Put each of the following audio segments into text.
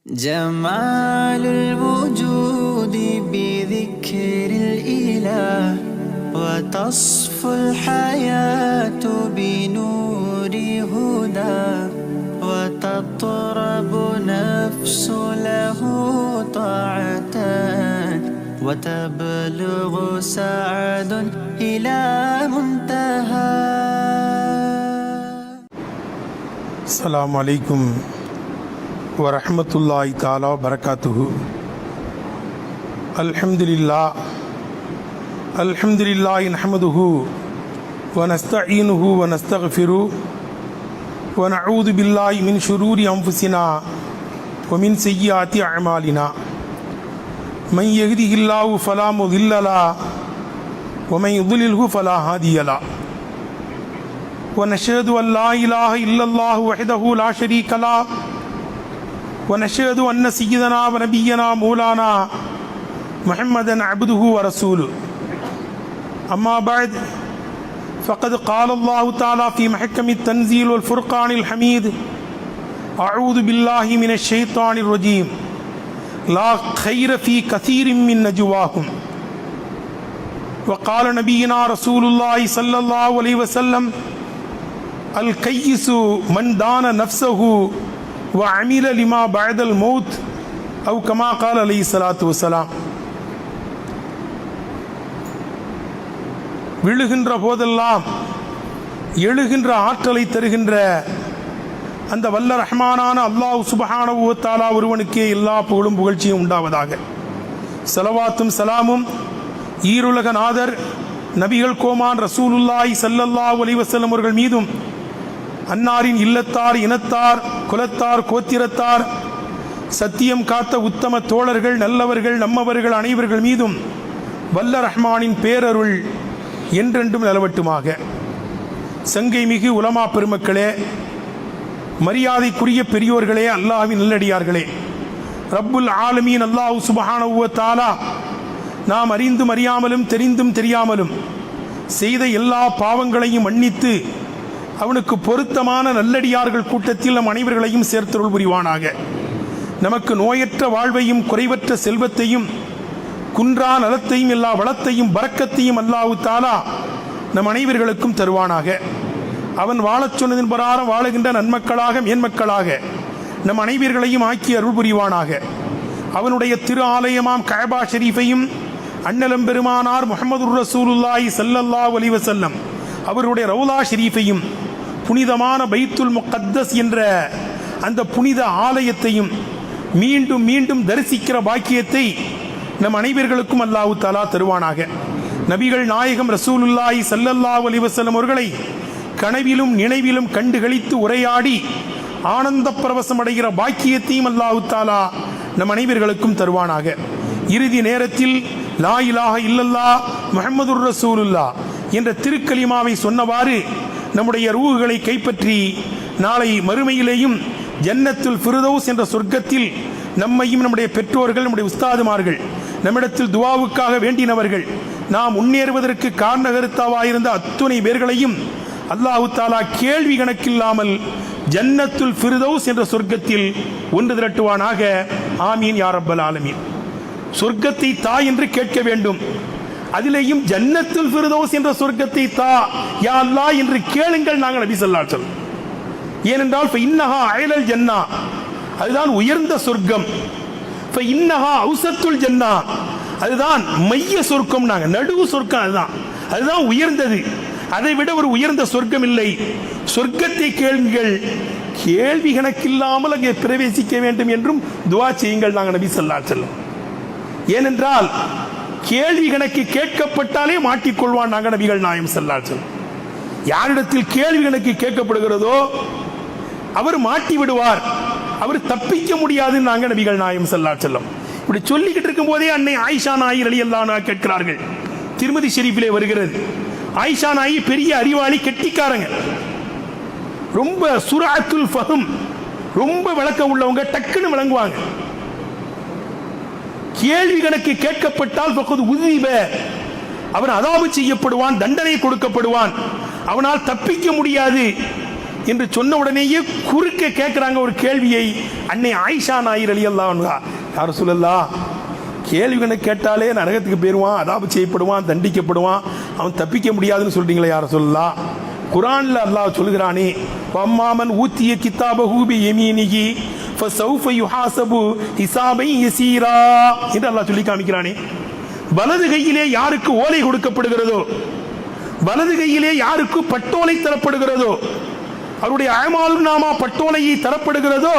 جمال الوجود بذكر الإله وتصفو الحياة بنور هدى وتطرب نفس له طاعة وتبلغ سعد إلى منتهى. السلام عليكم வரஹ்மத்துல்லாஹி தஆலா பரகாத்துஹு. அல்ஹம்துலில்லாஹி நஹ்மதுஹு வ நஸ்தஈனுஹு வ நஸ்தக்ஃபிரு வ நஊது பில்லாஹி மின் ஷுரூரி அன்ஃபுஸினா வ மின் ஸய்யிஆத்தி அஅமாலினா. மன் யஹ்திஹில்லாஹு ஃபலா முضில்ல லஹு வ மன் யுض்லில்ஹு ஃபலா ஹாதிய லஹு. வ நஷ்ஹது அன் லா இலாஹா இல்லல்லாஹு வஹ்தஹு லா ஷரீக லஹு ونشهد أن سيدنا ونبينا مولانا محمدا عبده ورسوله. أما بعد فقد قال الله تعالى في محكم التنزيل والفرقان الحميد: أعوذ بالله من الشيطان الرجيم لا خير في كثير من نجواهم. وقال نبينا رسول الله صلى الله عليه وسلم: الكيس من دان نفسه وعمل لما بعد الموت أو كما قال عليه الصلاة والسلام. விழுகின்ற போதெல்லாம் எழுகின்ற ஆற்றலை தருகின்ற அந்த வல்ல ரஹ்மானான அல்லாஹ் சுப்ஹானஹு வ தஆலா ஒருவனுக்கே எல்லா புகழும் புகழ்ச்சியும் உண்டாவதாக. ஸலவாத்தும் சலாமும் ஈருலக நாதர் நபிகள் கோமான் ரசூலுல்லாஹி ஸல்லல்லாஹு அலைஹி வஸல்லம் அவர்கள் மீதும், அன்னாரின் இல்லத்தார், இனத்தார், குலத்தார், கோத்திரத்தார், சத்தியம் காத்த உத்தம தோழர்கள், நல்லவர்கள், நம்மவர்கள் அனைவர்கள் மீதும் வல்ல ரஹ்மானின் பேரருள் என்றென்றும் நிலவட்டுமாக. சங்கை மிகு உலமா பெருமக்களே, மரியாதைக்குரிய பெரியோர்களே, அல்லாஹ்வின் நல்லடியார்களே, ரப்புல் ஆலமீன் அல்லாஹ் சுப்ஹானஹு வ தஆலா நாம் அறிந்தும் அறியாமலும் தெரிந்தும் தெரியாமலும் செய்த எல்லா பாவங்களையும் மன்னித்து அவனுக்கு பொருத்தமான நல்லடியார்கள் கூட்டத்தில் நம் அனைவர்களையும் சேர்த்தருள் புரிவானாக. நமக்கு நோயற்ற வாழ்வையும் குறைவற்ற செல்வத்தையும் குன்றா நலத்தையும் எல்லா வளத்தையும் பரக்கத்தையும் அல்லாஹ் தஆலா நம் அனைவர்களுக்கும் தருவானாக. அவன் வாழச் சொன்னதின் பிரகாரம் வாழுகின்ற நன்மக்களாக மேன்மக்களாக நம் அனைவர்களையும் ஆக்கி அருள் புரிவானாக. அவனுடைய திரு ஆலயமாம் கஅபா ஷரீஃபையும் அன்னலம் பெருமானார் முஹம்மது ரசூலுல்லாஹி ஸல்லல்லாஹு அலைஹி வஸல்லம் அவருடைய ரவுலா ஷரீஃபையும் புனிதமான பைத்துல் முகத்தஸ் என்ற அந்த புனித ஆலயத்தையும் மீண்டும் மீண்டும் தரிசிக்கிற பாக்கியத்தை நம் அனைவர்களுக்கும் அல்லாஹ் தஆலா தருவானாக. நபிகள் நாயகம் ரசூலுல்லாஹி ஸல்லல்லாஹு அலைஹி வஸல்லம் அவர்களை கனவிலும் நினைவிலும் கண்டுகளித்து உரையாடி ஆனந்த பரவசம் அடைகிற பாக்கியத்தையும் அல்லாஹ் தஆலா நம் அனைவர்களுக்கும் தருவானாக. இறுதி நேரத்தில் லா இலாஹா இல்லல்லாஹ் முஹம்மதுர் ரசூலுல்லாஹ் என்ற திருக்கலிமாவை சொன்னவாறு நம்முடைய ரூஹுகளை கைப்பற்றி நாளை மறுமையிலேயும் ஜன்னத்துல் ஃபிர்தௌஸ் என்ற சொர்க்கத்தில் நம்மையும் நம்முடைய பெற்றோர்கள், நம்முடைய உஸ்தாதுமார்கள், நம்மிடத்தில் துவாவுக்காக வேண்டினவர்கள், நாம் முன்னேறுவதற்கு காரணகர்த்தாவாயிருந்த அத்துணை பேர்களையும் அல்லாஹ் தஆலா கேள்வி கணக்கில்லாமல் ஜன்னத்துல் ஃபிர்தௌஸ் என்ற சொர்க்கத்தில் ஒன்று திரட்டுவானாக. ஆமீன் யா ரப்பல் ஆலமீன். சொர்க்கத்தை தா என்று கேட்க வேண்டும், அதிலேயும் ஜன்னத்துல் ஃபிர்தௌஸ் என்ற சொர்க்கத்தை தா யா அல்லாஹ் என்று கேளுங்கள் நாங்கள் நபி ஸல்லல்லாஹு அலைஹி வஸல்லம். ஏனென்றால் ஃபஇன்னஹா அயலல் ஜன்னா, அதுதான் உயர்ந்த சொர்க்கம். ஃபஇன்னஹா அவ்ஸத்துல் ஜன்னா, அதுதான் மைய சொர்க்கம், நாங்கள் நடுவு சொர்க்கம், அதுதான் உயர்ந்தது. அதை விட ஒரு உயர்ந்த சொர்க்கம் இல்லை. சொர்க்கத்தை கேளுங்கள், கேள்வி கணக்கில்லாமல் அங்கே பிரவேசிக்க வேண்டும் என்றும் துஆ செய்யுங்கள் நாங்கள் நபி ஸல்லல்லாஹு அலைஹி வஸல்லம். ஏனென்றால் கேள்வி கணக்கு கேட்கப்பட்டாலே மாட்டிக்கொள்வான் நாங்கள் நபிகள் நாயகம் ஸல்லல்லாஹு அலைஹி வஸல்லம். யாரிடத்தில் கேள்வி கணக்கு கேட்கப்படுகிறதோ அவர் மாட்டி விடுவார், அவர் தப்பிக்க முடியாது நாங்கள் நபிகள் நாயகம் ஸல்லல்லாஹு அலைஹி வஸல்லம். இப்படி சொல்லிக்கிட்டு இருக்கும் போதே அன்னை ஆயிஷா நாயகி ரலியல்லாஹு அன்ஹா கேட்கிறார்கள். திருமதி ஷெரீஃபிலே வருகிறது. ஆயிஷா நாயகி பெரிய அறிவாளி, கெட்டிக்காரங்க, ரொம்ப சுராத்துல் ஃபஹம், ரொம்ப விளக்கம் உள்ளவங்க, டக்குன்னு விளங்குவாங்க. கேள்வி கணக்கு கேட்கப்பட்டால் அவன் அதாபு செய்யப்படுவான், தண்டனை கொடுக்கப்படுவான், அவனால் தப்பிக்க முடியாது என்று சொன்ன உடனேயே குறுக்க கேட்கிறாங்க ஒரு கேள்வியை. அன்னை ஆயிஷா நாயர் ரலியல்லாஹு அன்ஹா, யா ரசூலல்லாஹ், கேள்வி கணக்கு கேட்டாலே நரகத்துக்கு போயிடுவான், அதாபு செய்யப்படுவான், தண்டிக்கப்படுவான், அவன் தப்பிக்க முடியாதுன்னு சொல்றீங்களே யா ரசூலல்லாஹ், குர்ஆன்ல அல்லாஹ் சொல்கிறானே, வம்மாமன் ஊத்திய கிதாபஹு பி யமீனிஹி ஃபஸௌஃப யுஹாஸபு ஹிசாபன் யஸீரா என்று அல்லாஹ் சொல்லி காமிக்கிறானே. வலது கையிலே யாருக்கு ஓலை கொடுக்கப்படுகிறதோ, வலது கையிலே யாருக்கு பட்டோலை தரப்படுகிறதோ, அவருடைய அமால் நாமா பட்டோலையை தரப்படுகிறதோ,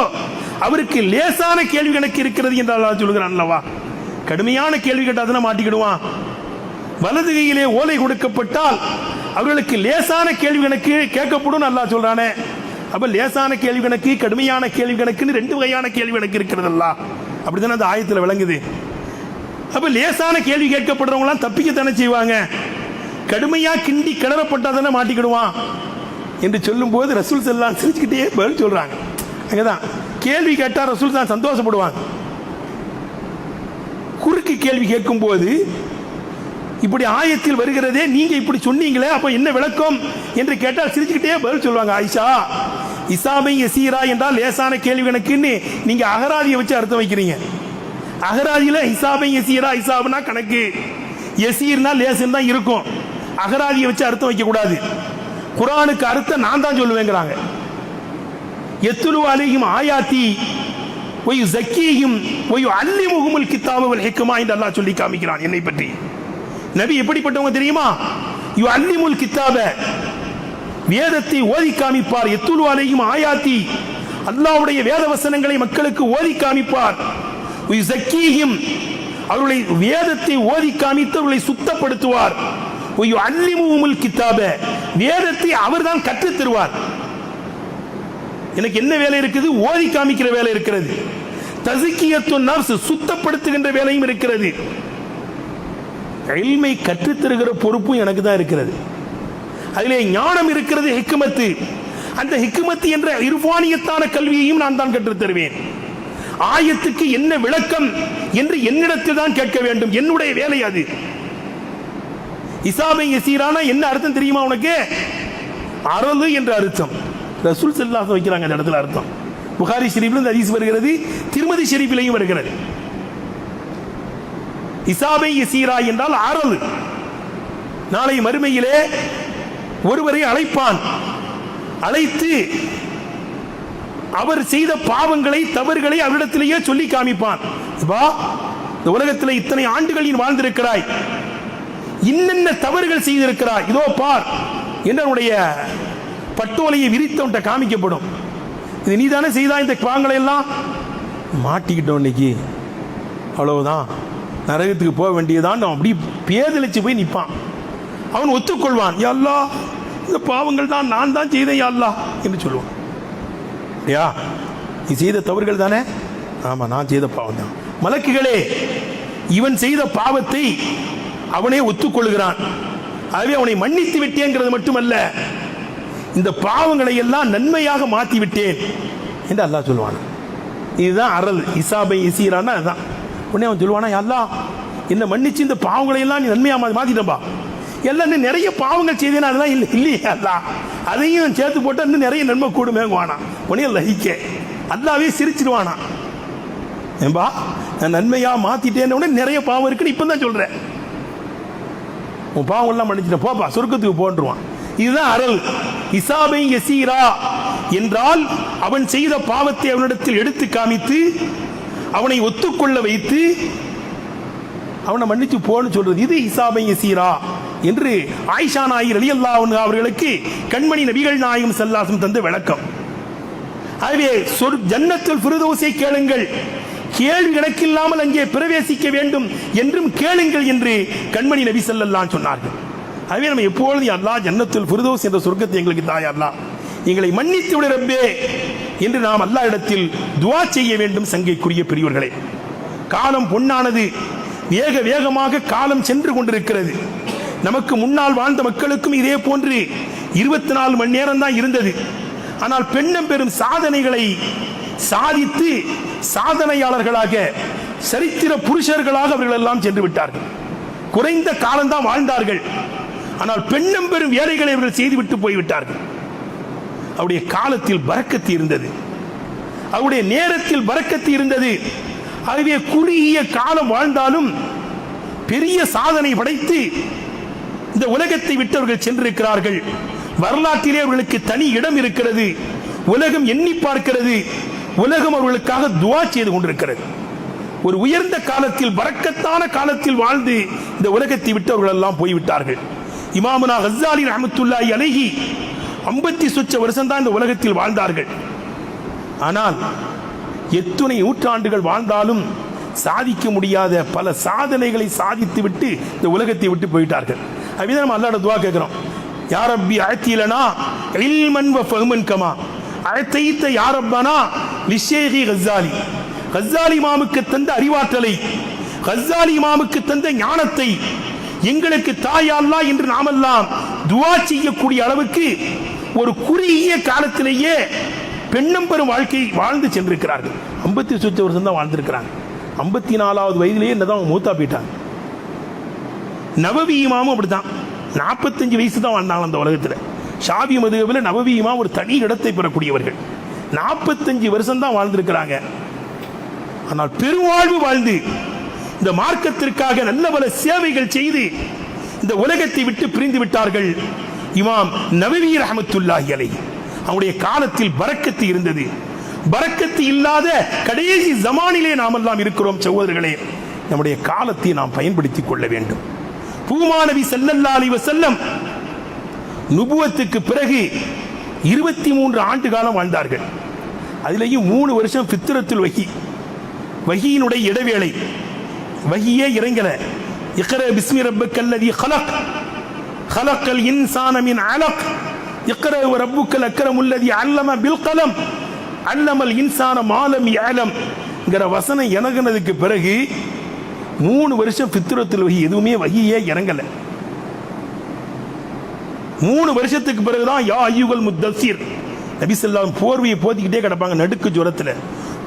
அவருக்கு லேசான கேள்வி கணக்கு இருக்கிறது என்று அல்லாஹ் சொல்கிறான் அல்லவா. கடுமையான கேள்வி கேட்டால் மாட்டிக்கிடுவான். வலது கையிலே ஓலை கொடுக்கப்பட்டால் அவர்களுக்கு லேசான கேள்வி கணக்கு கேட்கப்படும் அல்லாஹ் சொல்றானே. அப்ப லேசான கேள்வி கணக்கு, கடுமையான கேள்வி கணக்குன்னு ரெண்டு வகையான கேள்வி கணக்கு இருக்கிறதல்ல, அப்படித்தானே அந்த ஆயத்தில் விளங்குது. அப்ப லேசான கேள்வி கேட்கப்படுறவங்களாம் தப்பிக்கத்தானே செய்வாங்க, கடுமையா கிண்டி கிளறப்பட்டா தானே மாட்டிக்கிடுவான் என்று சொல்லும் போது ரசூல் ஸல்லல்லாஹு அலைஹி சிரிச்சுக்கிட்டே பதில் சொல்றாங்க. அங்கதான் கேள்வி கேட்டா ரசூல் தான் சந்தோஷப்படுவாங்க. குறுக்கு கேள்வி கேட்கும் போது இப்படி ஆயத்தில் வருகிறதே, நீங்க இப்படி சொன்னீங்களே, அப்ப என்ன விளக்கம் என்று கேட்டால் சிரிச்சுக்கிட்டே பதில் சொல்லுவாங்க. ஆயிஷா, இசாபை யசீரா என்றால் லேசான கேள்வி கணக்குன்னு நீங்க அகராதியை வச்சு அர்த்தம் வைக்கிறீங்க. அகராதியில ஹிசாபை யசீரா, ஹிசாப்னா கணக்கு, யசீர்னா லேசுன்னு தான் இருக்கும். அகராதியை வச்சு அர்த்தம் வைக்க கூடாது. குர்ஆனுக்கு அர்த்தம் நான் தான் சொல்லுவேங்கிறாங்க. யத்லு அலைஹிம் ஆயாத்தி வ யுஸக்கீஹிம் வ யுஅல்லிமுஹுமுல் கிதாப வல் ஹிக்மா என்று அல்லாஹ் சொல்லி காமிக்கிறான் என்னை பற்றி. நபி எப்படிப்பட்டவங்க தெரியுமா? யுஅல்லிமுல் கிதாப, வேதத்தை ஓதி காமிப்பார். யத்லு அலைஹிம் ஆயாத்தி, அல்லாஹ்வுடைய வேத வசனங்களை மக்களுக்கு ஓதி காமிப்பார். வ யுஸக்கீஹிம், அவர்களை வேதத்தை ஓதி காமித்து அவர்களை சுத்தப்படுத்துவார். வ யுஅல்லிமுஹுமுல் கிதாப, வேதத்தை அவர்தான் கற்றுத் தருவார். எனக்கு என்ன வேலை இருக்குது? ஓதி காமிக்கிற வேலை இருக்கிறது. தஸ்கியத்துன் நஃப்ஸ், சுத்தப்படுத்துகின்ற வேலையும் இருக்கிறது. இல்மை கற்றுத் தருகிற பொறுப்பும் எனக்கு தான் இருக்கிறது. அதிலே ஞானம் இருக்கிறது, ஹிக்மத்து. அந்த ஹிக்மத்து என்ற இர்ஃபானியத்தான கல்வியையும் நான் தான் கற்றுத் தருவேன். ஆயத்துக்கு என்ன விளக்கம் என்று என்னிடத்தில் தான் கேட்க வேண்டும், என்னுடைய வேலை அது. இசாபை யசீரானா என்ன அர்த்தம் தெரியுமா உனக்கு? அரது என்ற அர்த்தம். ரசூல் ஸல்லல்லாஹு வைக்கிறாங்க அந்த இடத்துல அர்த்தம். புகாரி ஷரீஃபில் இந்த ஹதீஸ் வருகிறது, திருமதி ஷரீஃபிலையும் வருகிறது. இசாபை யசீரா என்றால் அரது. நாளை மறுமையிலே ஒருவரை அழைப்பான், அழைத்து அவர் செய்த பாவங்களை, தவறுகளை அவரிடத்திலேயே சொல்லி காமிப்பான். இந்த உலகத்தில் இத்தனை ஆண்டுகளில் வாழ்ந்திருக்கிறாய், இன்னென்ன தவறுகள் செய்திருக்கிறாய், இதோ பார் என்னுடைய பட்டோலையை விரித்தவன்ட்ட காமிக்கப்படும். இது நீ தானே செய்தா இந்த பாவங்களை எல்லாம்? மாட்டிக்கிட்டோம் இன்னைக்கு, அவ்வளவுதான், நரகத்துக்கு போக வேண்டியதான். அப்படி பேதலிச்சு போய் நிற்பான். அவன் ஒத்துக்கொள்வான், யா அல்லாஹ், இந்த பாவங்கள் தான் நான் தான் செய்தேன் யா அல்லாஹ் என்று சொல்லுவான். யா, நீ செய்த தவறுகள் தானே? ஆமா, நான் செய்த பாவம் தான். மலக்குகளே, இவன் செய்த பாவத்தை அவனே ஒத்துக்கொள்கிறான், ஆகவே அவனை மன்னித்து விட்டேங்கிறது மட்டுமல்ல, இந்த பாவங்களை எல்லாம் நன்மையாக மாற்றி விட்டேன் என்று அல்லாஹ் சொல்லுவான். இதுதான் அரல். இசாபை யசீரானா அதுதான். உடனே அவன் சொல்லுவானா, யா அல்லாஹ், என்ன மன்னிச்சு இந்த பாவங்களை எல்லாம் நீ நன்மையாக மாற்றிட்டப்பா. எல்லாம் நிறைய பாவங்கள் செய்தேன், அதெல்லாம் இல்லை இல்லையே அல்லாஹ், அதையும் சேர்த்து போட்டால் இன்னும் நிறைய நன்மை கூடுமேங்குவானா. உடனே லஹிக்க அல்லாவே சிரிச்சிருவானா, ஏன்பா நான் நன்மையா மாத்திட்டேன்னு. உடனே நிறைய பாவம் இருக்குன்னு இப்போ தான் சொல்றேன், உன் பாவம் எல்லாம் மன்னிச்சிட்டேன், போப்பா சொர்க்கத்துக்கு போன்றுவான். இதுதான் அரல். இசாபை யசீரா என்றால் அவன் செய்த பாவத்தை அவனிடத்தில் எடுத்து காமித்து அவனை ஒத்துக்கொள்ள வைத்து அவனை மன்னிச்சு போன்னு சொல்றது. இது இசாபை யசீரா என்று ஆயிஷா நாயர் ரலியல்லாஹு அன்ஹா அவர்களுக்கு கண்மணி நபிகள் நாயகம் ஸல்லல்லாஹு அலைஹி வஸல்லம் தந்த விளக்கம். ஆகவே ஜன்னத்துல் ஃபிர்தௌஸை கேளுங்கள், கேள்வி கணக்கில்லாமல் அங்கே பிரவேசிக்க வேண்டும் என்றும் கேளுங்கள் என்று கண்மணி நபி ஸல்லல்லாஹு அலைஹி சொன்னார்கள். ஆகவே நம்ம எப்பொழுது அல்லாஹ் ஜன்னத்துல் ஃபிர்தௌஸ் என்ற சொர்க்கத்தை எங்களுக்கு தாய் அல்லாஹ் எங்களை மன்னித்து விடு ரப்பே என்று நாம் அல்லாஹ் இடத்தில் துஆ செய்ய வேண்டும். சங்கைக்குரிய பெரியவர்களே, காலம் பொன்னானது, வேக வேகமாக காலம் சென்று கொண்டிருக்கிறது. நமக்கு முன்னால் வாழ்ந்த மக்களுக்கும் இதே போன்று 24 மணி நேரம் தான் இருந்தது. ஆனால் பெண்ணும் பெரும் சாதனைகளை சாதித்து சாதனையாளர்களாக, சரித்திர புருஷர்களாக அவர்கள் எல்லாம் சென்று விட்டார்கள். குறைந்த காலம்தான் வாழ்ந்தார்கள், ஆனால் பெண்ணும் பெரும் வேலைகளை அவர்கள் செய்துவிட்டு போய்விட்டார்கள். அவருடைய காலத்தில் பரக்கத்து இருந்தது, அவருடைய நேரத்தில் பரக்கத்து இருந்தது. ஆகவே குறுகிய காலம் வாழ்ந்தாலும் பெரிய சாதனை படைத்து இந்த உலகத்தை விட்டவர்கள் சென்றிருக்கிறார்கள். வரலாற்றிலே அவர்களுக்கு தனி இடம் இருக்கிறது. உலகம் எண்ணி பார்க்கிறது. உலகம் அவர்களுக்காக துஆ செய்து கொண்டிருக்கிறது. ஒரு உயர்ந்த காலத்தில், பரக்கத்தான காலத்தில் வாழ்ந்து இந்த உலகத்தை விட்டவர்கள் எல்லாம் போய்விட்டார்கள். இமாமுனா கஸ்ஸாலி ரஹ்மத்துல்லாஹி அலைஹி 50 சொச்ச வருஷம் தான் இந்த உலகத்தில் வாழ்ந்தார்கள். ஆனால் எத்துணை நூற்றாண்டுகள் வாழ்ந்தாலும் சாதிக்க முடியாத பல சாதனைகளை சாதித்து விட்டு இந்த உலகத்தை விட்டு போயிட்டார்கள். அப்படிதான் நம்ம அல்லாஹ்விட துஆ கேட்கிறோம். யா ரப்பி அஅத்திலனா இல்மன் வ ஃபஹ்மன் கமா அஅதைத யா ரப்பனா லிஷேகி கஸ்ஸாலி. கஸ்ஸாலி இமாமுக்கு தந்த அறிவாற்றலை, கஸ்ஸாலி இமாமுக்கு தந்த ஞானத்தை எங்களுக்கு தாயா அல்லாஹ் என்று நாமெல்லாம் துஆ செய்யக்கூடிய அளவுக்கு ஒரு குறுகிய காலத்திலேயே பெண்ணும் பெரும் வாழ்க்கை வாழ்ந்து சென்றிருக்கிறார்கள். 50 சொச்ச வருஷம் தான் வாழ்ந்திருக்கிறாங்க. 54வது வயதிலேயே என்னதான் மூத்தா போயிட்டாங்க. நவவி இமாமும் அப்படித்தான் 45 வயசு தான் வாழ்ந்தாங்க அந்த உலகத்தில். ஷாஃபி மதுஹபில் நவவி இமாம் ஒரு தனி இடத்தை பெறக்கூடியவர்கள். 45 வருஷம் தான் வாழ்ந்திருக்கிறாங்க. ஆனால் பெருவாழ்வு வாழ்ந்து இந்த மார்க்கத்திற்காக நல்ல பல சேவைகள் செய்து இந்த உலகத்தை விட்டு பிரிந்து விட்டார்கள். இமாம் நவவி ரஹ்மத்துல்லாஹி அலைஹி அவருடைய காலத்தில் பரக்கத்து இருந்தது. பரக்கத்து இல்லாத கடைசி ஜமானிலே நாம் எல்லாம் இருக்கிறோம். சகோதரர்களே, நம்முடைய காலத்தை நாம் பயன்படுத்திக் கொள்ள வேண்டும். பூமாநபி ஸல்லல்லாஹு அலைஹி வஸல்லம் நுபுவத்துக்கு பிறகு 23 ஆண்டு காலம் வாழ்ந்தார்கள். அதிலேயும் 3 வருஷம் ஃபித்ரத்துல் வஹி, வஹியினுடைய இடைவேளை. வஹியே இறங்கல. இக்ரா பிஸ்மி ரப்பிக்கல்லதி ஹலக் ஹலக்கல் இன்சான மின் அலக் இக்ரா ரப்புக்கல் அக்ரமுல்லதி அல்லம பில் கலம் அல்லமல் இன்சான மாலம் யஅலம் என்கிற வசனம் இறங்கினதுக்கு பிறகு 3 வருஷம் ஃபித்ரத்துல் வஹி, எதுவுமே வஹியே இறங்கல. 3 வருஷத்துக்கு பிறகுதான் யா அய்யுகல் முத்தஸிர் நபி ஸல்லல்லாஹு அலைஹி வஸல்லம் போர்வையை போத்திக்கிட்டே கிடப்பாங்க நடுக்கு ஜுரத்துல.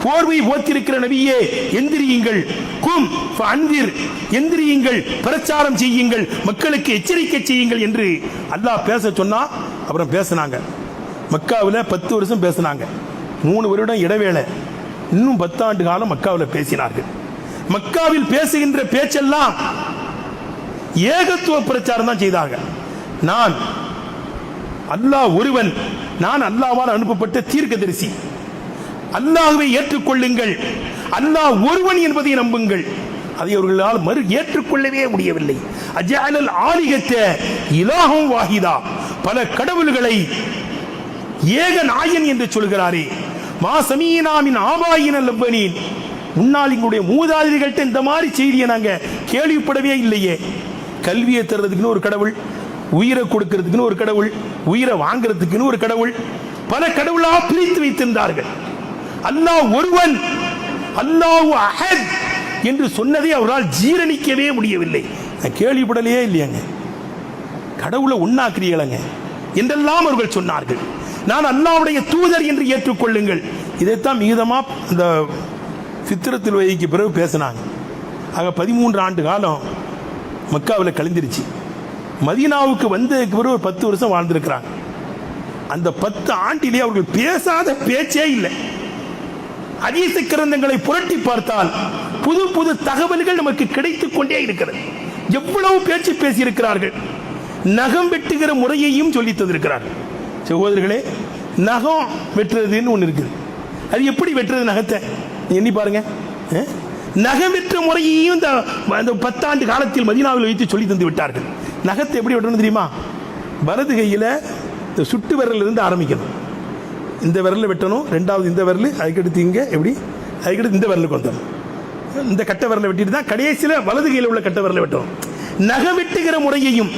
போர்வை போத்திருக்கிற நபியே எந்திரியுங்கள், கும் ஃபஅன்திர், எந்திரியுங்கள், பிரச்சாரம் செய்யுங்கள், மக்களுக்கு எச்சரிக்கை செய்யுங்கள் என்று அல்லாஹ் பேச சொன்னா அப்புறம் பேசினாங்க. மக்காவில் 10 வருஷம் பேசினாங்க. 3 வருடம் இடைவேளை. இன்னும் 10 ஆண்டு காலம் மக்காவில் பேசினார்கள். மக்காவில் பேசுகின்ற பேச்செல்லாம் ஏகத்துவ பிரச்சாரம் தான் செய்தாங்க. நான் அல்லாஹ் ஒருவன், நான் அல்லாஹ்வால் அனுப்பப்பட்ட தீர்க்கதரிசி, அல்லாஹ்வை ஏற்றுக்கொள்ளுங்கள், அல்லாஹ் ஒருவன் என்பதை நம்புங்கள். அதை அவர்களால் ஏற்றுக்கொள்ளவே முடியவில்லை. அஜஅலல் ஆலிஹத இலாஹும் வாஹிதா, பல கடவுள்களை ஏக நாயன் என்று சொல்கிறாரே. மா சமீனா மின் ஆபாயினல் லப்பனீன், முன்னால் எங்களுடைய மூதாதையர்கள்ட்ட இந்த மாதிரி செய்தியை நாங்க கேள்விப்படவே இல்லையே. கல்வியை தர்றதுக்குன்னு ஒரு கடவுள், உயிரை கொடுக்கிறதுக்குன்னு ஒரு கடவுள், உயிரை வாங்குறதுக்குன்னு ஒரு கடவுள், பல கடவுளாக பிரித்து வைத்திருந்தார்கள். அல்லாஹ் ஒருவன், அல்லாஹ் அஹத் என்று சொன்னதை அவரால் ஜீரணிக்கவே முடியவில்லை. நான் கேள்விப்படலையே இல்லையாங்க, கடவுளை ஒன்னாக்குறீங்களங்க என்றெல்லாம் அவர்கள் சொன்னார்கள். நான் அல்லாஹ்வுடைய தூதர் என்று ஏற்றுக்கொள்ளுங்கள். இதைத்தான் மிகுதமா இந்த ஃபித்ரத்துல் வஹிக்கு பிறகு பேசினாங்க. ஆக 13 ஆண்டு காலம் மக்காவில் கழிந்திருச்சு. மதீனாவுக்கு வந்ததுக்கு பிறகு ஒரு 10 வருஷம் வாழ்ந்திருக்கிறாங்க. அந்த 10 ஆண்டிலே அவர்கள் பேசாத பேச்சே இல்லை. ஹதீஸ் கிரந்தங்களை புரட்டி பார்த்தால் புது புது தகவல்கள் நமக்கு கிடைத்துக் கொண்டே இருக்கிறது. எவ்வளவு பேச்சு பேசியிருக்கிறார்கள். நகம் வெட்டுகிற முறையையும் சொல்லி தந்திருக்கிறார்கள். சகோதரர்களே, நகம் வெட்டுறதுன்னு ஒன்று இருக்குது. அது எப்படி வெட்டுறது நகத்தை எண்ணி பாருங்க. நகம் வெற்ற முறையையும் இந்த 10 ஆண்டு காலத்தில் மதீனாவில் வைத்து சொல்லி தந்து விட்டார்கள். நகத்தை எப்படி வெட்டணும் தெரியுமா? வலது கையில் இந்த சுட்டு விரலில் இருந்து ஆரம்பிக்கணும். இந்த விரலில் வெட்டணும், ரெண்டாவது இந்த விரல், அதுக்கடுத்து இங்கே எப்படி, அதுக்கடுத்து இந்த விரலுக்கு வந்துடணும். இந்த கட்டை விரலை வெட்டிட்டு தான் கடைசியில் வலது கையில் உள்ள கட்டை விரலை வெட்டணும். நகம் வெட்டுகிற முறையையும்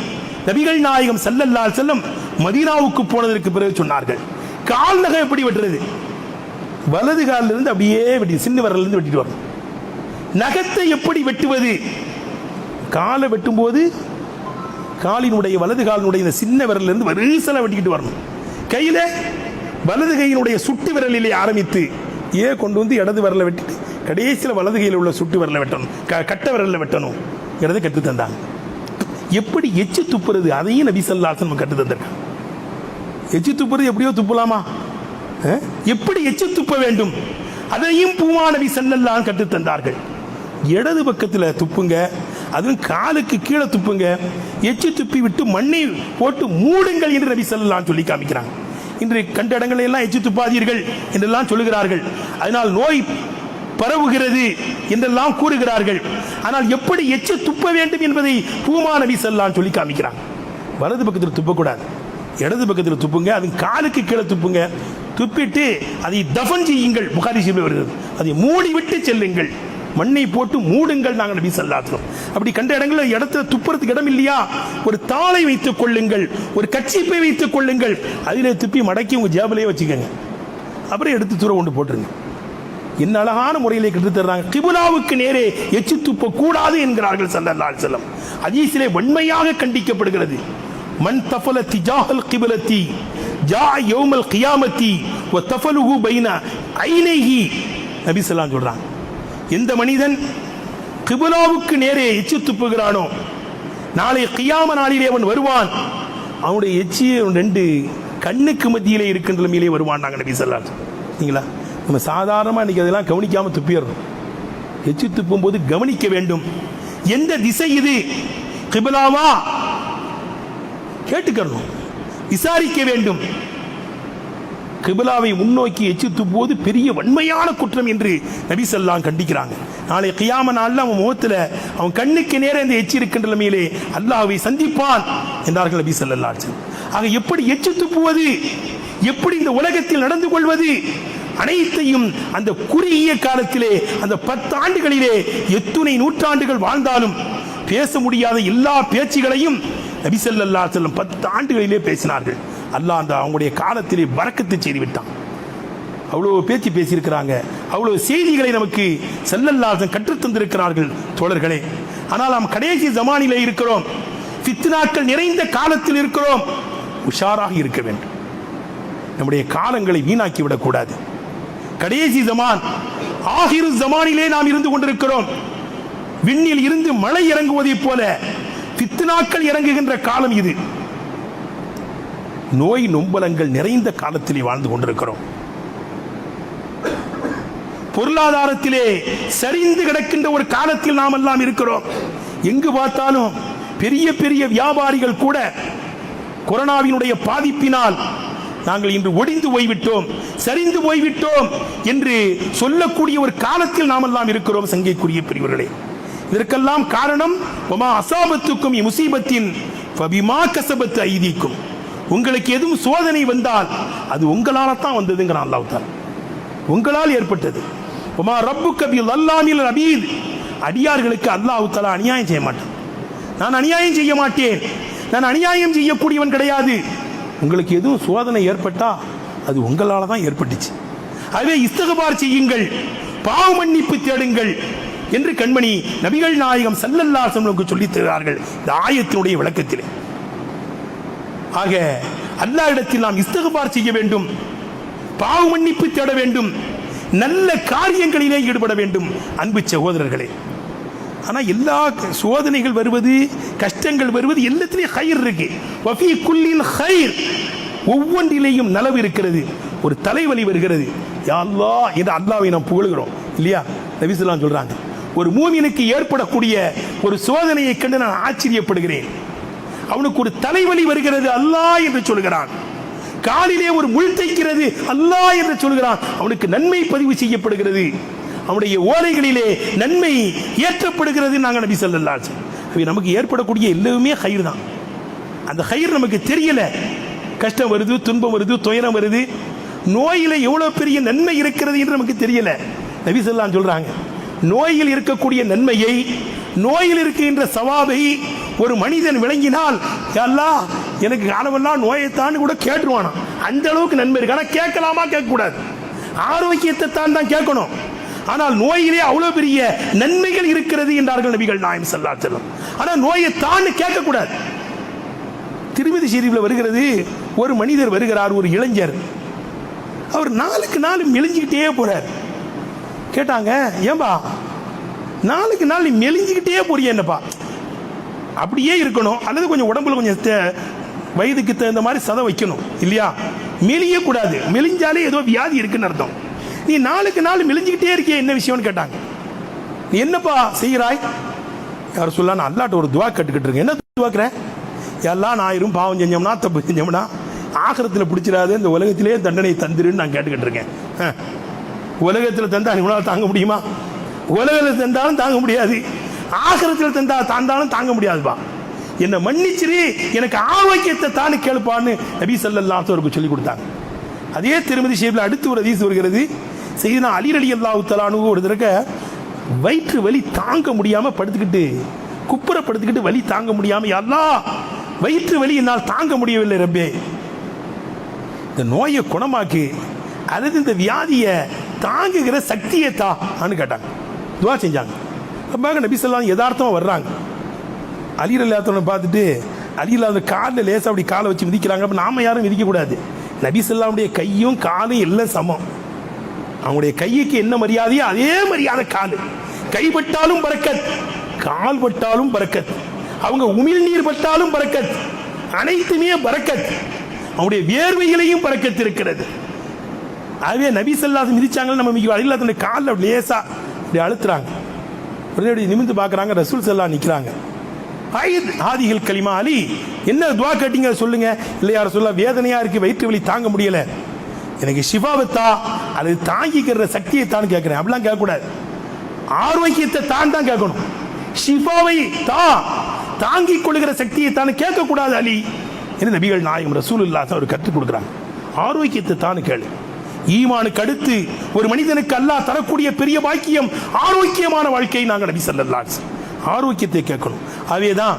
நபிகள் நாயகம் ஸல்லல்லாஹு அலைஹி வஸல்லம் மதீனாவுக்கு போனதற்கு பிறகு சொன்னார்கள். கால் நகம் எப்படி வெட்டுறது? வலது காலில் இருந்து அப்படியே வெட்டி, சின்ன விரலிருந்து வெட்டிட்டு வரணும். நகத்தை எப்படி வெட்டுவது? காலை வெட்டும்போது காலினுடைய வலது காலினுடைய இந்த சின்ன விரலிருந்து வரிசலை வெட்டிக்கிட்டு வரணும். கையில் வலது கையினுடைய சுட்டு விரலிலே ஆரம்பித்து கொண்டு வந்து இடது விரலை வெட்டிட்டு கடைசியில் வலது கையில் உள்ள சுட்டு விரலை வெட்டணும், கட்ட விரலில் வெட்டணும். இடதை கற்று தந்தாங்க. எப்படி எச்சு துப்புறது அதையும் நபி ஸல்லல்லாஹு அலைஹி வஸல்லம் கற்று தந்திருக்காங்க. எச்சி துப்புறது எப்படியோ துப்பலாமா? எப்படி எச்சி துப்ப வேண்டும் அதையும் பூமா நபி ஸல்லல்லாஹு கற்றுத் தந்தார்கள். இடது பக்கத்தில் துப்புங்க, அதுவும் காலுக்கு கீழே துப்புங்க, எச்சி துப்பி விட்டு மண்ணை போட்டு மூடுங்கள் என்று நபி ஸல்லல்லாஹு சொல்லி காமிக்கிறாங்க. இன்று கண்ட இடங்களில் எல்லாம் எச்சி துப்பாதீர்கள் என்றெல்லாம் சொல்லுகிறார்கள். அதனால் நோய் பரவுகிறது என்றெல்லாம் கூறுகிறார்கள். ஆனால் எப்படி எச்சி துப்ப வேண்டும் என்பதை பூமா நபி ஸல்லல்லாஹு சொல்லி காமிக்கிறாங்க. வலது பக்கத்தில் துப்பக்கூடாது, இடது பக்கத்தில் துப்புங்க, அது காலுக்கு கீழே துப்புங்க. துப்பிட்டு அதை தஃபன் செய்யுங்கள். புகாரி ஷரீஃபில் வருகிறது, அதை மூடி விட்டு செல்லுங்கள், மண்ணை போட்டு மூடுங்கள். நாங்கள் நபி ஸல்லல்லாஹு அலைஹி வஸல்லம் அப்படி கண்ட இடங்களில் இடத்துல துப்புறதுக்கு இடம் இல்லையா, ஒரு தாளை வைத்துக் கொள்ளுங்கள், ஒரு கச்சிப்பை வைத்துக் கொள்ளுங்கள், அதிலே துப்பி மடக்கி உங்க ஜேபிலே வச்சுக்கோங்க, அப்புறம் எடுத்து தூர கொண்டு போட்டுருங்க. என்ன அழகான முறையிலே கற்றுத் தர்றாங்க. கிபுலாவுக்கு நேரே எச்சி துப்ப கூடாது என்கிறார்கள் ஸல்லல்லாஹு அலைஹி வஸல்லம். ஹதீஸிலே வன்மையாக கண்டிக்கப்படுகிறது. மன் தஃபல திஜாஹல் கிப்லத்தி ஜா யௌமல் கியாமத்தி வ தஃபலுஹு பைன ஐனைஹி. நபி ஸல்லல்லாஹு அலைஹி சொல்றாங்க, எந்த மனிதன் கிபுலாவுக்கு நேரே எச்சி துப்புகிறானோ நாளை கியாம நாளிலே அவன் வருவான், அவனுடைய எச்சி ரெண்டு கண்ணுக்கு மத்தியிலே இருக்கின்ற நிலையிலே வருவான். நாங்கள் நபி ஸல்லல்லாஹு அலைஹி வஸல்லம் நீங்களா நம்ம சாதாரணமாக இன்றைக்கி அதெல்லாம் கவனிக்காமல் துப்பிடுறோம். எச்சி துப்பும் போது கவனிக்க வேண்டும். எந்த திசை இது, கிபிலாவா கேட்டுக்கணும், விசாரிக்க வேண்டும். கிபிலாவை முன்னோக்கி எச்சி துப்புவது பெரிய வன்மையான குற்றம் என்று நபி ஸல்லல்லாஹு கண்டிக்கிறாங்க. நாளை கியாம நாளில் அவன் முகத்தில் அவன் கண்ணுக்கு நேரே இந்த எச்சி இருக்கின்ற நிலையிலே அல்லாஹ்வை சந்திப்பான் என்றார்கள் நபி ஸல்லல்லாஹு அலைஹி வஸல்லம். ஆக எப்படி எச்சி துப்புவது, எப்படி இந்த உலகத்தில் நடந்து கொள்வது, அனைத்தையும் அந்த குறுகிய காலத்திலே அந்த 10 ஆண்டுகளிலே எத்துணை நூற்றாண்டுகள் வாழ்ந்தாலும் பேச முடியாத எல்லா பேச்சுகளையும் நபி ஸல்லல்லாஹு அலைஹி வஸல்லம் 10 ஆண்டுகளிலே பேசினார்கள். அல்லாஹ் அந்த அவங்களுடைய காலத்திலே பரக்கத்து செய்து விட்டான். அவ்வளவு பேச்சு பேசியிருக்கிறாங்க, அவ்வளவு செய்திகளை நமக்கு ஸல்லல்லாஹு அலைஹி வஸல்லம் கற்றுத் தந்திருக்கிறார்கள் தோழர்களே. ஆனால் நாம் கடைசி ஜமானிலே இருக்கிறோம், ஃபித்னாக்கள் நிறைந்த காலத்தில் இருக்கிறோம். உஷாராக இருக்க வேண்டும், நம்முடைய காலங்களை வீணாக்கி விடக்கூடாது. கடைசி ஜமான், ஆகிரு ஜமானிலே நாம் இருந்து கொண்டிருக்கிறோம். விண்ணில் இருந்து மழை இறங்குவதைப் போல ஃபித்னாக்கள் இறங்குகின்ற காலம் இது. நோய் நொம்பலங்கள் நிறைந்த காலத்திலே வாழ்ந்து கொண்டிருக்கிறோம். பொருளாதாரத்திலே சரிந்து கிடக்கின்ற ஒரு காலத்தில் நாம் எல்லாம் இருக்கிறோம். எங்கு பார்த்தாலும் பெரிய பெரிய வியாபாரிகள் கூட கொரோனாவினுடைய பாதிப்பினால் நாங்கள் இன்று ஒடிந்து போய்விட்டோம், சரிந்து போய்விட்டோம் என்று சொல்லக்கூடிய ஒரு காலத்தில் நாம் எல்லாம் இருக்கிறோம். சங்கைக்குரிய பெரியவர்களே, இதற்கெல்லாம் காரணம் வமா அஸாபத்துக்கும் முஸீபத்தின் ஃபபிமா கஸபத் ஐதீக்கும். உங்களுக்கு எதுவும் சோதனை வந்தால் அது உங்களால தான் வந்ததுங்கிறான் அல்லாஹ் தஆலா, உங்களால் ஏற்பட்டது. வமா ரப்புக பில்லல்லாமில் அபீத். அடியார்களுக்கு அல்லாஹ் தஆலா அநியாயம் செய்ய மாட்டான். நான் அநியாயம் செய்ய மாட்டேன், நான் அநியாயம் செய்யக்கூடியவன் கிடையாது. உங்களுக்கு எதுவும் சோதனை ஏற்பட்டா அது உங்களால தான் ஏற்பட்டுச்சு. ஆகவே இஸ்திக்பார் செய்யுங்கள், பாவ மன்னிப்பு தேடுங்கள் என்று கண்மணி நபிகள் நாயகம் ஸல்லல்லாஹு அலைஹி வஸல்லம் சொல்லித் தருகிறார்கள் இந்த ஆயத்தினுடைய விளக்கத்திலே. ஆக அல்லாஹ்விடத்தில் நாம் இஸ்திக்பார் செய்ய வேண்டும், பாவ மன்னிப்பு தேட வேண்டும், நல்ல காரியங்களிலே ஈடுபட வேண்டும். அன்பு சகோதரர்களே, ஆனால் எல்லா சோதனைகள் வருவது, கஷ்டங்கள் வருவது எல்லாத்திலையும் ஹைர் இருக்கு. வஃபீ குல்லின் ஹைர், ஒவ்வொன்றிலேயும் நலவு இருக்கிறது. ஒரு தலைவலி வருகிறது, யா அல்லாஹ் என்று அல்லாஹ்வை நாம் புகழுகிறோம் இல்லையா? நபி ஸல்லல்லாஹு அலைஹி வஸல்லம் சொல்றாங்க, ஒரு மூமினுக்கு ஏற்படக்கூடிய ஒரு சோதனையை கண்டு நான் ஆச்சரியப்படுகிறேன். அவனுக்கு ஒரு தலைவலி வருகிறது, அல்லாஹ் என்று சொல்கிறான். காலிலே ஒரு முள் தைக்கிறது, அல்லாஹ் என்று சொல்கிறான். அவனுக்கு நன்மை பதிவு செய்யப்படுகிறது, அவனுடைய ஓலைகளிலே நன்மை ஏற்றப்படுகிறது. நாங்கள் நபி ஸல்லல்லாஹு அலைஹி வஸல்லம் நமக்கு ஏற்படக்கூடிய எல்லாமே ஹைர் தான். அந்த ஹைர் நமக்கு தெரியல. கஷ்டம் வருது, துன்பம் வருது, துயரம் வருது, நோயில எவ்வளவு பெரிய நன்மை இருக்கிறது என்று நமக்கு தெரியல. நபி ஸல்லல்லாஹு அலைஹி வஸல்லம் சொல்றாங்க, நோயில் இருக்கக்கூடிய நன்மையை, நோயில் இருக்கின்ற சவாபை ஒரு மனிதன் விளங்கினால், அல்லாஹ் எனக்கு காலமெல்லாம் நோயைத்தான் கூட கேட்டுருவானா, அந்த அளவுக்கு நன்மை இருக்கு. ஆனால் கேட்கலாமா? கேட்கக்கூடாது. ஆரோக்கியத்தை தான் கேட்கணும். ஆனால் நோயிலே அவ்வளவு பெரிய நன்மைகள் இருக்கிறது என்றார்கள் நபிகள் நாயகம் ஸல்லல்லாஹு அலைஹி வஸல்லம். ஆனால் நோயை தான் கேட்கக்கூடாது. திருமதி ஷரீஃபில் வருகிறது, ஒரு மனிதர் வருகிறார், ஒரு இளைஞர். அவர் நாளுக்கு நாள் மெலிஞ்சுக்கிட்டே போறார். கேட்டாங்க, ஏன்பா நாளுக்கு நாள் நீ மெலிஞ்சுக்கிட்டே போறிய, என்னப்பா அப்படியே இருக்கணும், அல்லது கொஞ்சம் உடம்புல கொஞ்சம் வயதுக்கு தகுந்த மாதிரி சதை வைக்கணும் இல்லையா? மெலியக்கூடாது. மெலிஞ்சாலே ஏதோ வியாதி இருக்குன்னு அர்த்தம். நீ நாளுக்கு நாள் மெலிஞ்சுக்கிட்டே இருக்கிய, என்ன விஷயம்னு கேட்டாங்க. நீ என்னப்பா செய்கிறாய்? யார் சொல்லலாம், நான் அல்லாட்ட ஒரு துவா கட்டுக்கிட்டு இருக்கேன். என்ன துவாக்குறேன்? எல்லாம் நான் ஆயிரும் பாவம் செஞ்சோம்னா தப்பு செஞ்சோம்னா ஆகிரத்தில் பிடிச்சிடாது, இந்த உலகத்திலே தண்டனை தந்துருன்னு நான் கேட்டுக்கிட்டு இருக்கேன். உலகத்தில் தந்தா உங்களால் தாங்க முடியுமா? உலகத்தில் தந்தாலும் தாங்க முடியாது, ஆகிரத்தில் தந்தாலும் தாங்க முடியாதுப்பா. என்னை மன்னிச்சிரு, எனக்கு ஆரோக்கியத்தை தானு கேளுப்பான்னு நபி ஸல்லல்லாஹு அலைஹி வஸல்லம் சொல்லி கொடுத்தாங்க. அதே திருமதி ஷேப்ல அடுத்து ஒரு ஹதீஸ் வருகிறது. சையதுனா அலி ரலியல்லாஹு தஆலா அன்ஹு ஒரு தடவை வயிற்று வலி தாங்க முடியாம படுத்துக்கிட்டு, குப்புற படுத்துக்கிட்டு வலி தாங்க முடியாம, யா அல்லாஹ் வயிற்று வலி என்னால் தாங்க முடியவில்லை ரப்பே, இந்த நோயை குணமாக்கு, அல்லது இந்த வியாதியை தாங்குகிற சக்தியை தான்னு கேட்டாங்க. துவா செஞ்சாங்க. அப்போ நபி ஸல்லல்லாஹு யதார்த்தமாக வர்றாங்க. அலி ரலியல்லாஹு அன்ஹு பார்த்துட்டு அலியில் அந்த காலில் லேசாக அப்படி காலை வச்சு மிதிக்கிறாங்க. அப்போ நாம யாரும் மிதிக்கக்கூடாது. நபி ஸல்லல்லாஹுடைய கையும் காலும் எல்லாம் சமம். அவங்களுடைய கைக்கு என்ன மரியாதையோ அதே மரியாதை காலு. கைப்பட்டாலும் பரக்கத், கால் பட்டாலும் பரக்கத், அவங்க உமிழ்நீர் பட்டாலும் பரக்கத், அனைத்துமே பரக்கத். அவங்களுடைய வேர்வைகளையும் பரக்கத் இருக்கிறது. அதுவே நபி ஸல்லல்லாஹு மிதிச்சாங்கன்னு நம்ம மிதிக்க அலியில் தன்னுடைய காலில் லேசா இப்படி அழுத்துறாங்க. உடனே அப்படி நிமிந்து பார்க்குறாங்க, ரசூல் ஸல்லல்லாஹு நிற்கிறாங்க. ஆதிகள் கலிமா, அலி என்ன துவா கேட்டீங்க சொல்லுங்க. இல்லையா ரசூலுல்லாஹ், வேதனையா இருக்கு, வயிற்று வலி தாங்க முடியல, எனக்கு ஷிஃபாவத்தா அல்லது தாங்கிக்கிற சக்தியை தான் கேட்கிறேன். அப்படிலாம் கேட்கக்கூடாது, ஆரோக்கியத்தை தான் கேட்கணும். ஷிஃபாவை தாங்கிக் கொள்ளுகிற சக்தியை தான் கேட்கக்கூடாது அலி என்று நபிகள் நாயகம் ரசூலுல்லாஹ் அவர் கற்றுக் கொடுக்குறாங்க. ஆரோக்கியத்தை தான் கேளு. ஈமானுக்கு அடுத்து ஒரு மனிதனுக்கு அல்லாஹ் தரக்கூடிய பெரிய பாக்கியம் ஆரோக்கியமான வாழ்க்கையை நாங்கள் நபி ஸல்லல்லாஹு அலைஹி வஸல்லம் ஆரோக்கியத்தை கேட்கணும். அவேதான்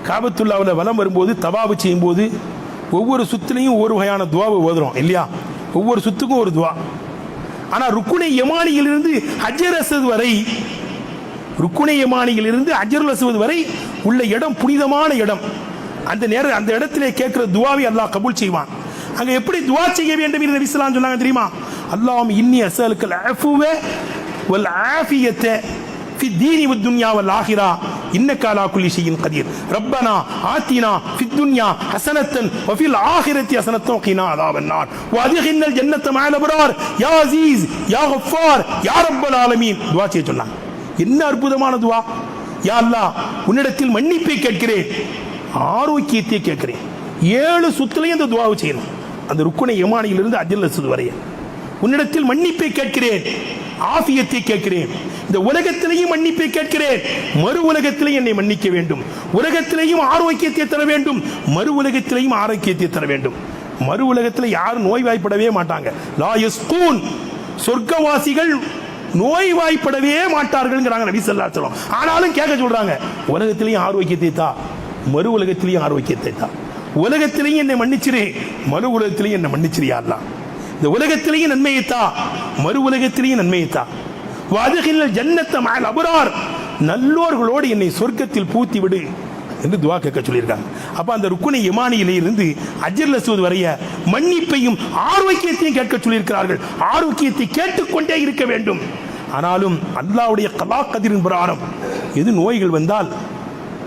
காபத்துல்லாவில் வலம் வரும்போது, தவாபு செய்யும் போது ஒவ்வொரு சுத்திலையும் ஒவ்வொரு வகையான துவாவை ஓதுறோம் இல்லையா? ஒவ்வொரு சுத்துக்கும் ஒரு துவா. ஆனால் ருக்குனை யமானியிலிருந்து ஹஜ்ஜர் அஸ்வத் வரை, ருக்குனை யமானியிலிருந்து ஹஜ்ஜருல் அஸ்வத் வரை உள்ள இடம் புனிதமான இடம். அந்த நேரம் அந்த இடத்திலே கேட்கிற துவாவை அல்லாஹ் கபூல் செய்வான். அங்க எப்படி துவா செய்ய வேண்டும் என்று நபி ஸல்லல்லாஹு அலைஹி வஸல்லம் சொன்னாங்க தெரியுமா? அல்லாஹும்ம இன்னி அஸ்அலுக்கல் அஃப்வ வல் ஆஃபியத في الدين والدنيا والآخرة إنك على كل شيء قدير ربنا آتنا في الدنيا حسنة وفي الآخرة حسنة وقنا عذاب النار وأدخلنا الجنة مع الأبرار يا عزيز يا غفار يا رب العالمين. துவா செய்ய சொன்னாங்க. என்ன அற்புதமான துவா! யா அல்லாஹ், உன்னிடத்தில் மன்னிப்பை கேட்கிறேன், ஆரோக்கியத்தை கேட்கிறேன். 7 சுத்திலையும் அந்த துவாவை செய்யணும். அந்த ருக்குனை யமானியிலிருந்து ஹஜ்ஜருல் அஸ்வத் வரை உன்னிடத்தில் மன்னிப்பை கேட்கிறேன், ஆஃபியத்தை கேட்கிறேன், இந்த உலகத்திலேயும் மன்னிப்பை கேட்கிறேன், மறு உலகத்திலேயும் என்னை மன்னிக்க வேண்டும், உலகத்திலேயும் ஆரோக்கியத்தை தர வேண்டும், மறு உலகத்திலேயும் ஆரோக்கியத்தை தர வேண்டும். மறு உலகத்தில் யாரும் நோய்வாய்ப்படவே மாட்டாங்க. லா யஸ்கூன், சொர்க்கவாசிகள் நோய்வாய்ப்படவே மாட்டார்கள்ங்கிறாங்க நபி ஸல்லல்லாஹு அலைஹி வஸல்லம். ஆனாலும் கேட்க சொல்றாங்க, உலகத்திலேயும் ஆரோக்கியத்தை தா, மறு உலகத்திலேயும் ஆரோக்கியத்தை தா. உலகத்திலேயும் என்னை மன்னிச்சிரு, மறு உலகத்திலேயும் என்னை மன்னிச்சிரு யா அல்லாஹ். இந்த உலகத்திலேயும் நன்மையைத்தா, மறு உலகத்திலேயும் நன்மையைத்தா. வஅத்கில்னல் ஜன்னத மஅல் அப்ரார், நல்லோர்களோடு என்னை சொர்க்கத்தில் பூத்தி விடு என்று துவா கேட்க சொல்லியிருக்காங்க. அப்ப அந்த ருக்குனை யமானியிலே இருந்து ஹஜ்ஜருல் அஸ்வத் வரைய மன்னிப்பையும் ஆரோக்கியத்தையும் கேட்க சொல்லியிருக்கிறார்கள். ஆரோக்கியத்தை கேட்டுக்கொண்டே இருக்க வேண்டும். ஆனாலும் அல்லாஹ்வுடைய கலா கதிரின் பிரகாரம் எது நோய்கள் வந்தால்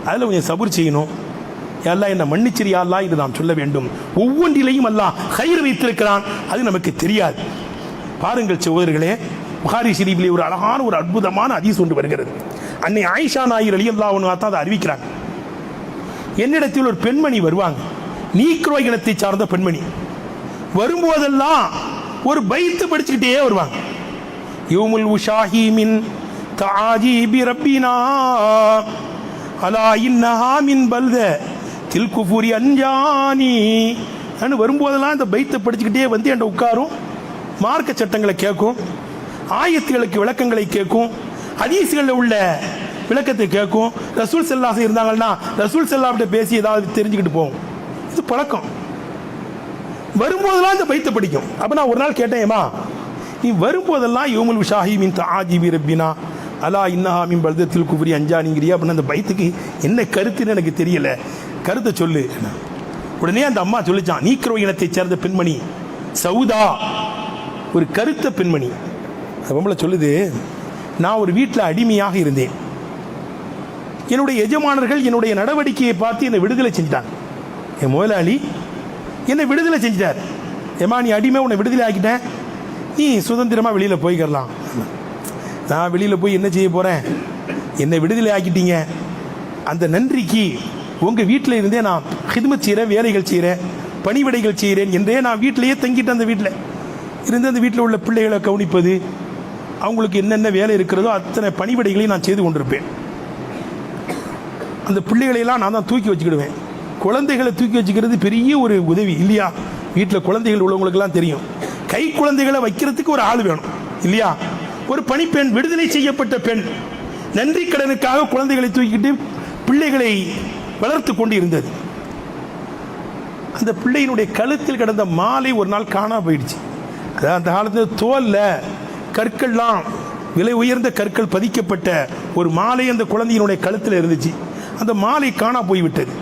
அதில் கொஞ்சம் சபூர் செய்யணும். அல்லாஹ் என்ன மன்னிச்சிரு யா அல்லாஹ் என்று நாம் சொல்ல வேண்டும். ஒவ்வொன்றிலையும் அல்லாஹ் கைர் வைத்திருக்கிறான், அது நமக்கு தெரியாது. பாருங்கள் சகோதரர்களே, புகாரி ஷரீஃபிலே ஒரு அழகான ஒரு அற்புதமான ஹதீஸ் ஒன்று வருகிறது. அன்னை ஆயிஷா நாயகி ரலியல்லாஹு அன்ஹா தான் அதை அறிவிக்கிறாங்க. என்னிடத்தில் ஒரு பெண்மணி வருவாங்க, நீக்ரோய் இனத்தை சார்ந்த பெண்மணி. வரும்போதெல்லாம் ஒரு பைத்து படிச்சுக்கிட்டே வருவாங்க. யௌமுல் உஷாஹி மின் தஆஜீபி ரப்பினா அலா இன்னஹா மின் பல்த தில்குஃபுரி அன்ஜானி. வரும்போதெல்லாம் இந்த பைத்தை படிச்சுக்கிட்டே வந்து என்கிட்ட உட்காரும், மார்க்க சட்டங்களை கேட்கும், ஆயத்துகளுக்கு விளக்கங்களை கேட்கும், ஹதீஸ்களில் உள்ள விளக்கத்தை கேட்கும். ரசூல் ஸல்லல்லாஹு இருந்தாங்கன்னா ரசூல் ஸல்லல்லாஹு பேசி ஏதாவது தெரிஞ்சுக்கிட்டு போகும். இது பழக்கம். வரும்போதெல்லாம் இந்த பைத்தை படிக்கும். அப்போ நான் ஒரு நாள் கேட்டேன், ஏமா நீ வரும்போதெல்லாம் யௌமுல் உஷாஹி மின் தஆஜீபி ரப்பினா அலா இன்னஹா மின் பல்தத்தில் குஃப்ரி அன்ஜானிங்கிறியா அப்படின்னு அந்த பைத்துக்கு என்ன கருத்துன்னு எனக்கு தெரியல, கருத்தை சொல்லு. உடனே அந்த அம்மா சொல்லிச்சான், நீக்ரோ இனத்தை சேர்ந்த பெண்மணி சவுதா, ஒரு கருத்த பெண்மணி. பொம்பளை சொல்லுது, நான் ஒரு வீட்டில் அடிமையாக இருந்தேன். என்னுடைய எஜமானர்கள் என்னுடைய நடவடிக்கையை பார்த்து என்னை விடுதலை செஞ்சிட்டாங்க. என் முதலாளி என்னை விடுதலை செஞ்சிட்டார். ஏமா நீ அடிமை, உன்னை விடுதலை ஆக்கிட்டேன், நீ சுதந்திரமாக வெளியில் போய்க்கலாம். நான் வெளியில் போய் என்ன செய்ய போகிறேன்? என்னை விடுதலை ஆக்கிட்டீங்க, அந்த நன்றிக்கு உங்கள் வீட்டில் இருந்தே நான் ஹித்மத் செய்கிறேன், வேலைகள் செய்கிறேன், பணிவிடைகள் செய்கிறேன் என்றே நான் வீட்டிலையே தங்கிட்டு அந்த வீட்டில் இருந்து அந்த வீட்டில் உள்ள பிள்ளைகளை கவனிப்பது, அவங்களுக்கு என்னென்ன வேலை இருக்கிறதோ அத்தனை பணிவிடைகளையும் நான் செய்து கொண்டிருப்பேன். அந்த பிள்ளைகளையெல்லாம் நான் தான் தூக்கி வச்சுக்கிடுவேன். குழந்தைகளை தூக்கி வச்சுக்கிறது பெரிய ஒரு உதவி இல்லையா? வீட்டில் குழந்தைகள் உள்ளவங்களுக்கெல்லாம் தெரியும். கை குழந்தைகளை வைக்கிறதுக்கு ஒரு ஆள் வேணும் இல்லையா? ஒரு பணிப்பெண், விடுதலை செய்யப்பட்ட பெண், நன்றி கடனுக்காக குழந்தைகளை தூக்கிட்டு பிள்ளைகளை வளர்த்து கொண்டு இருந்தது. அந்த பிள்ளையினுடைய கழுத்தில் கிடந்த மாலை ஒரு நாள் காணாம போயிடுச்சு. அதாவது அந்த காலத்தில் தோலில் கற்கள்லாம், விலை உயர்ந்த கற்கள் பதிக்கப்பட்ட ஒரு மாலை அந்த குழந்தையினுடைய கழுத்தில் இருந்துச்சு. அந்த மாலை காணா போய்விட்டது.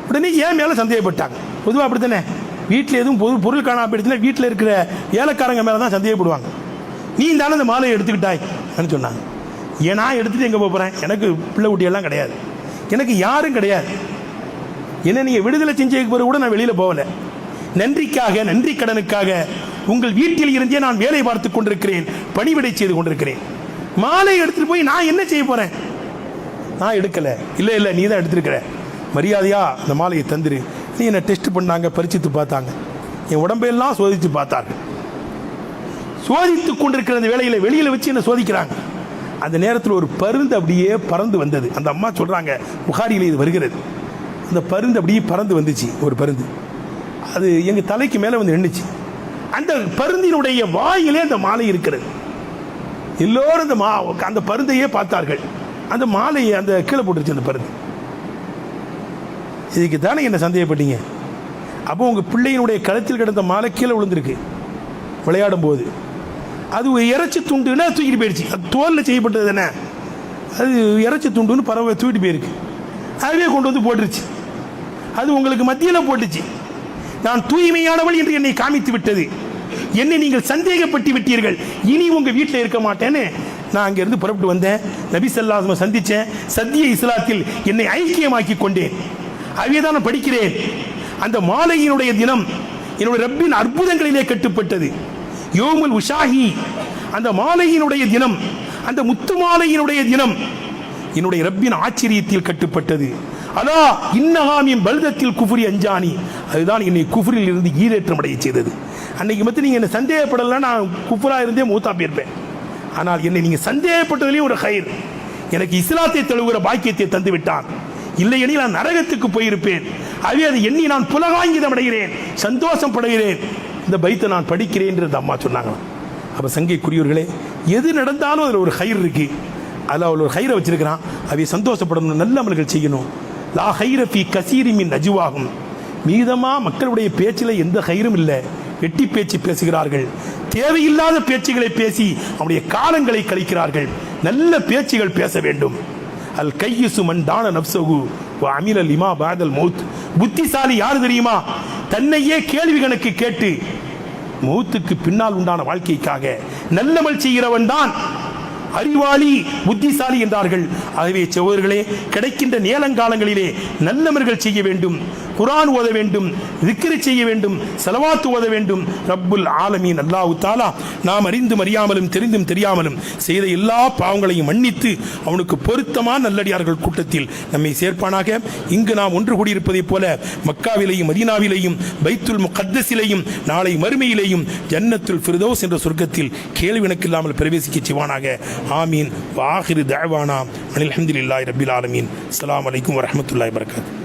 உடனே ஏன் மேலே சந்தேகப்பட்டாங்க. பொதுவாக அப்படி தானே, வீட்டில் எதுவும் பொருள் காணா போயிடுச்சுன்னா வீட்டில் இருக்கிற வேலைக்காரங்க மேலே தான் சந்தேகப்படுவாங்க. நீ தானே அந்த மாலையை எடுத்துக்கிட்டாய் அப்படின்னு சொன்னாங்க. ஏன் நான் எடுத்துகிட்டு எங்கே போகிறேன்? எனக்கு பிள்ளை குட்டியெல்லாம் கிடையாது, எனக்கு யாரும் கிடையாது. என்ன நீங்கள் விடுதலை செஞ்சதுக்கு பிறகு கூட நான் வெளியில் போகலை. நன்றிக்காக, நன்றி கடனுக்காக உங்கள் வீட்டில் இருந்தே நான் வேலை பார்த்து கொண்டிருக்கிறேன், பணிவிடை செய்து கொண்டிருக்கிறேன். மாலை எடுத்துகிட்டு போய் நான் என்ன செய்ய போகிறேன்? நான் எடுக்கலை. இல்லை இல்லை, நீ தான் எடுத்துருக்கிற, மரியாதையாக அந்த மாலையை தந்துரு. நீ என்னை டெஸ்ட் பண்ணாங்க, பரிசித்து பார்த்தாங்க, என் உடம்பையெல்லாம் சோதித்து பார்த்தார்கள். சோதித்து கொண்டிருக்கிற அந்த வேலையில் வெளியில் வச்சு என்னை சோதிக்கிறாங்க. அந்த நேரத்தில் ஒரு பருந்து அப்படியே பறந்து வந்தது. அந்த அம்மா சொல்கிறாங்க, புகாரியில் இது வருகிறது. அந்த பருந்து அப்படியே பறந்து வந்துச்சு. ஒரு பருந்து அது எங்கள் தலைக்கு மேலே வந்து நின்றுச்சு. அந்த பருந்தினுடைய வாயிலே அந்த மாலை இருக்கிறது. எல்லோரும் அந்த பருந்தையே பார்த்தார்கள். அந்த மாலையை அந்த கீழே போட்டுருச்சு அந்த பருந்து. இதுக்கு தானே என்ன சந்தேகப்பட்டீங்க? அப்போ உங்கள் பிள்ளையினுடைய கழுத்தில் கிடந்த மாலை கீழே விழுந்திருக்கு விளையாடும் போது. அது இறைச்சி துண்டுன்னா தூக்கிட்டு போயிடுச்சு. அது தோலில் செய்யப்பட்டது தானே, அது இறைச்சி துண்டுன்னு பறவை தூக்கிட்டு போயிருக்கு. அதுவே கொண்டு வந்து போட்டுருச்சு. அது உங்களுக்கு மத்தியில் போட்டுச்சு. நான் தூய்மையானவள் என்று என்னை காமித்து விட்டது. என்னை நீங்கள் சந்தேகப்பட்டு விட்டீர்கள், இனி உங்கள் வீட்டில் இருக்க மாட்டேன்னு நான் அங்கேருந்து புறப்பட்டு வந்தேன். நபி ஸல்லல்லாஹு அலைஹி வஸல்லம் சந்தித்தேன். சத்திய இஸ்லாத்தில் என்னை ஐக்கியமாக்கி கொண்டேன். அவையே தான் நான் படிக்கிறேன். அந்த மாலையினுடைய தினம் என்னுடைய ரப்பின் அற்புதங்களிலே கட்டுப்பட்டது. யோமுல் உஷாஹி, அந்த மாலையினுடைய தினம், அந்த முத்து மாலையினுடைய தினம் என்னுடைய ரப்பின் ஆச்சரியத்தில் கட்டுப்பட்டது. அலா இன்னஹாமின் பல்தத்தில் குஃப்ரி அஞ்சானி, அதுதான் என்னை குஃப்ரில் இருந்து ஈரேற்றம் அடைய செய்தது. அன்னைக்கு மட்டும் நீங்கள் என்னை சந்தேகப்படலாம், நான் குஃப்ரா இருந்தே மூத்தா போயிருப்பேன். ஆனால் என்னை நீங்கள் சந்தேகப்பட்டதுலேயும் ஒரு ஹைர், எனக்கு இஸ்லாத்தை தழுவுகிற பாக்கியத்தை தந்து விட்டான். இல்லையெனில் நான் நரகத்துக்கு போயிருப்பேன். அவே அதை எண்ணி நான் புலகாங்கிதம் அடைகிறேன், சந்தோஷம் படுகிறேன். இந்த பைத்தை நான் படிக்கிறேன் என்று அந்த அம்மா சொன்னாங்க. அப்போ சங்கைக்குரியவர்களே, எது நடந்தாலும் அதில் ஒரு ஹைர் இருக்கு. அதில் அவள் ஒரு ஹைரை வச்சிருக்கிறான். அவை சந்தோஷப்படணும், நல்ல அமல்கள் செய்யணும். லா ஹைர ஃபீ கஸீரின் நஜ்வாஹும், மீதமாக மக்களுடைய பேச்சில் எந்த ஹைரும் இல்லை. வெட்டி பேச்சு பேசுகிறார்கள், தேவையில்லாத பேச்சுகளை பேசி அவருடைய காலங்களை கழிக்கிறார்கள். நல்ல பேச்சுகள் பேச வேண்டும். அல் கையிசு மன் தான நப்சஹு வ அமில லிமா பாதல் மௌத், புத்திசாலி யார் தெரியுமா? தன்னையே கேள்வி கணக்கு கேட்டு மௌத்துக்கு பின்னால் உண்டான வாழ்க்கைக்காக நல்லமல் செய்கிறவன் தான் அறிவாளி, புத்திசாலி என்றார்கள். ஆகவே சகோதரர்களே, கிடைக்கின்ற நேலங்காலங்களிலே நல்லமர்கள் செய்ய வேண்டும், குர்ஆன் ஓத வேண்டும், திக்ர் செய்ய வேண்டும், ஸலவாத் ஓத வேண்டும். ரப்புல் ஆலமீன் அல்லாஹ் தஆலா நாம் அறிந்தும் அறியாமலும் தெரிந்தும் தெரியாமலும் செய்த எல்லா பாவங்களையும் மன்னித்து அவனுக்கு பொருத்தமான நல்லடியார்கள் கூட்டத்தில் நம்மை சேர்ப்பானாக. இங்கு நாம் ஒன்று கூடியிருப்பதைப் போல மக்காவிலேயும் மதீனாவிலேயும் பைத்துல் முகத்தஸிலேயும் நாளை மறுமையிலேயும் ஜன்னத்துல் ஃபிர்தௌஸ் என்ற சொர்க்கத்தில் கேள்வி கணக்கில்லாமல் பிரவேசிக்க செய்வானாக. ஆமீன். வ ஆகிரு தஅவானா அனில் ஹம்துலில்லாஹி ரப்பில் ஆலமீன். அஸ்ஸலாமு அலைக்கும் வரஹ்மத்துல்லாஹி வபரகாத்துஹு.